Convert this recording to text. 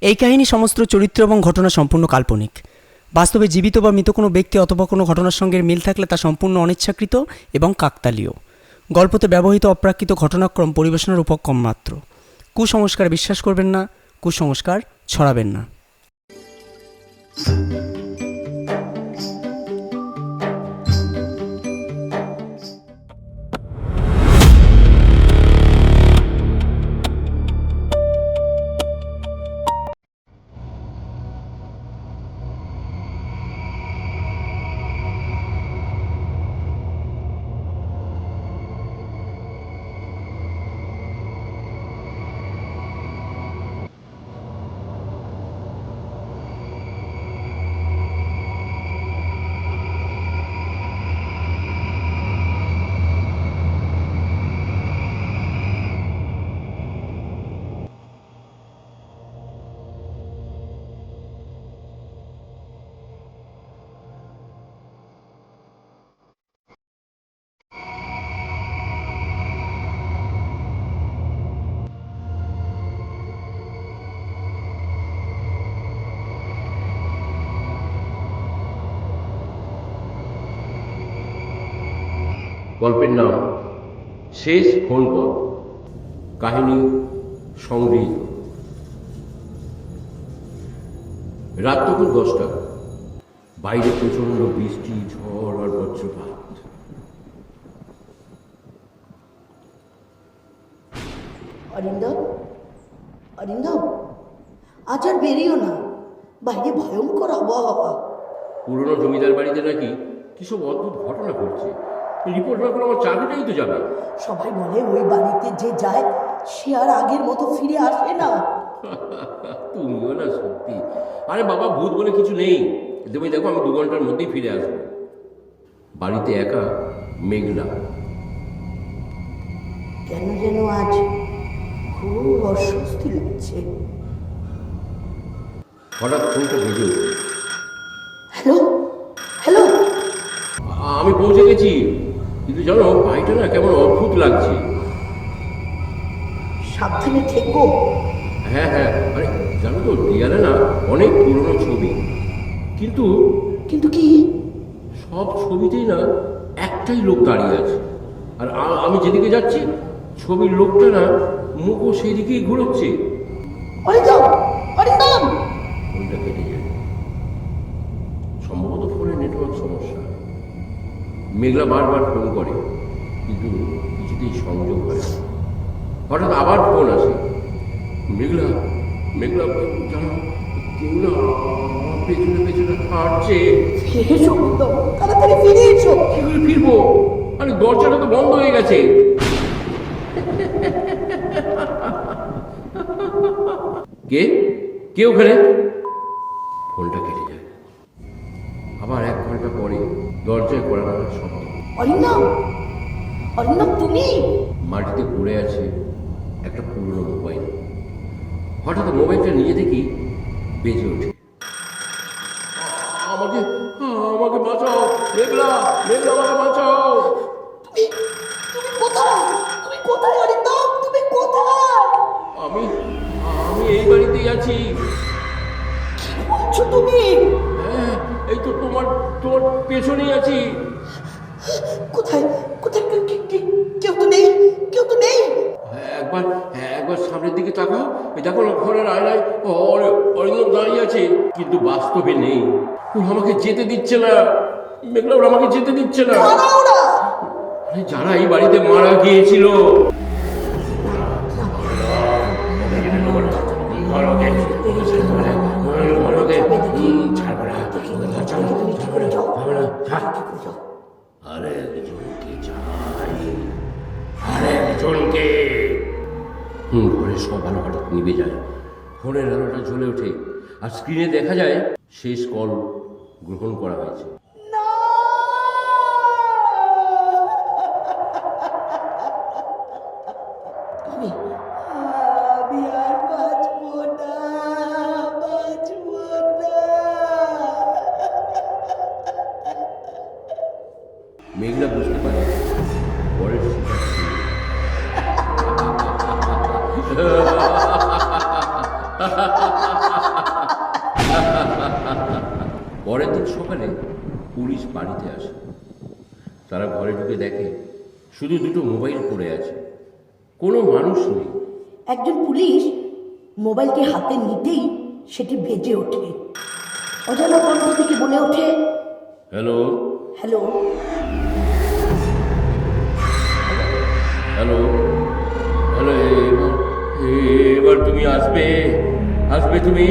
এই কাহিনী সমস্ত চরিত্র এবং ঘটনা সম্পূর্ণ কাল্পনিক। বাস্তবে জীবিত বা মৃত কোনো ব্যক্তি অথবা কোনো ঘটনার সঙ্গে মিল থাকলে তা সম্পূর্ণ অনিচ্ছাকৃত এবং কাকতালীয়। গল্পতে ব্যবহৃত অপ্রাকৃত ঘটনাক্রম পরিবেশনার উপক্রম মাত্র। কুসংস্কারে বিশ্বাস করবেন না, কুসংস্কার ছড়াবেন না। গল্পের নাম শেষ ফোন কল। কাহিনী সংগৃহীত। রাত তখন 10টা। বাইরে প্রচণ্ড বৃষ্টি, ঝড় আর বজ্রপাত। অরিন্দম, অরিন্দম, আজ আর বেরিও না, বাইরে ভয়ঙ্কর আবহাওয়া। পুরনো জমিদার বাড়িতে নাকি কিসব অদ্ভুত ঘটনা ঘটছে। রিপোর্ট না করে আমার চাকরিটাই তো যাবে। সবাই বলে ওই বাড়িতে যে যায় সে আর আগের মতো ফিরে আসে না। তুমিও না সত্যি। আরে বাবা, ভূত বলে কিছু নেই। তুমি দেখো, আমি 2 ঘন্টার মধ্যেই ফিরে আসবো। বাড়িতে একা মেঘলা। কেন যেন আজ খুব অস্বস্তি লাগছে। হঠাৎ ফোনটা বেজে উঠল। Hello, hello. আমি পৌঁছে গেছি, কিন্তু জানো বাড়িটা না কেমন অদ্ভুত লাগছে। সাবধানে থেকো। হ্যাঁ হ্যাঁ, আরে জানো তো, দেয়ালে না অনেক পুরনো ছবি, কিন্তু কিন্তু কি? সব ছবিতেই না একটাই লোক দাঁড়িয়ে আছে। আর আমি যেদিকে যাচ্ছি, ছবির লোকটা না মুখও সেই দিকেই ঘুরোচ্ছে। অরিন্দম, অরিন্দম। ফোনটা কেটে যায়। সম্ভবত ফোনের নেটওয়ার্ক সমস্যা। মেঘলা বারবার ফোন করে, কিন্তু কিছুতেই সংযোগ হয় না। হঠাৎ আবার ফোন আসে। মেঘলা, মেঘলা, জানো কেউ না আমার পেছনে পেছনে হাঁটছে। ফিরে এসো অরিন্দম, তাড়াতাড়ি ফিরে এসো। কি করে ফিরবো? আরে দরজাটা তো বন্ধ হয়ে গেছে। কে কে ওখানে? ফোনটা কেটে যায়। আবার 1 ঘন্টা পরে দরজায় কড়া নাড়ার শব্দ। অরিন্দম, অরিন্দম, তুমি? মাটিতে পড়ে আছে একটা পুরনো মোবাইল। হঠাৎ মোবাইলটা নিজে থেকেই বেজে ওঠে। আমাকে আমাকে বাঁচাও মেঘলা, মেঘলা, আমাকে বাঁচাও। তুমি তুমি কোথায়? তুমি কোথায় অরিন্দম? তুমি কোথায়? আমি আমি এই বাড়িতেই আছি। কি বলছো তুমি? হ্যাঁ, এই তো তোমার তোমার পেছনেই আছি। কোথায়? কোথায়? কেউ তো নেই, কেউ তো নেই। একবার সামনের দিকে তাকাও। এই দেখো না, ঘরের আয়নায় অরিন্দম দাঁড়িয়ে আছে, কিন্তু বাস্তবে নেই। ও আমাকে যেতে দিচ্ছে না। মেঘলা, ওরা আমাকে যেতে দিচ্ছে না। কারা ওরা? আরে যারা এই বাড়িতে মারা গিয়েছিল। ঘরের সব আলো হঠাৎ নিভে যায়। ফোনের আলোটা জ্বলে ওঠে, আর স্ক্রিনে দেখা যায় শেষ কল গ্রহণ করা হয়েছে। না! আমি আমি আর বাঁচবো না, বাঁচবো না। মেঘলা বুঝতে পারে পরের শিকার সে। পরের দিন সকালে পুলিশ বাড়িতে আসে। তারা ঘরে ঢুকে দেখে শুধু দুটো মোবাইল পড়ে আছে, কোনো মানুষ নেই। একজন পুলিশ মোবাইলটি হাতে নিতেই সেটি বেজে ওঠে। অজানা কণ্ঠ থেকে বলে ওঠে, হ্যালো হ্যালো। হ্যালো হ্যালো, এবার তুমি আসবে তুমি।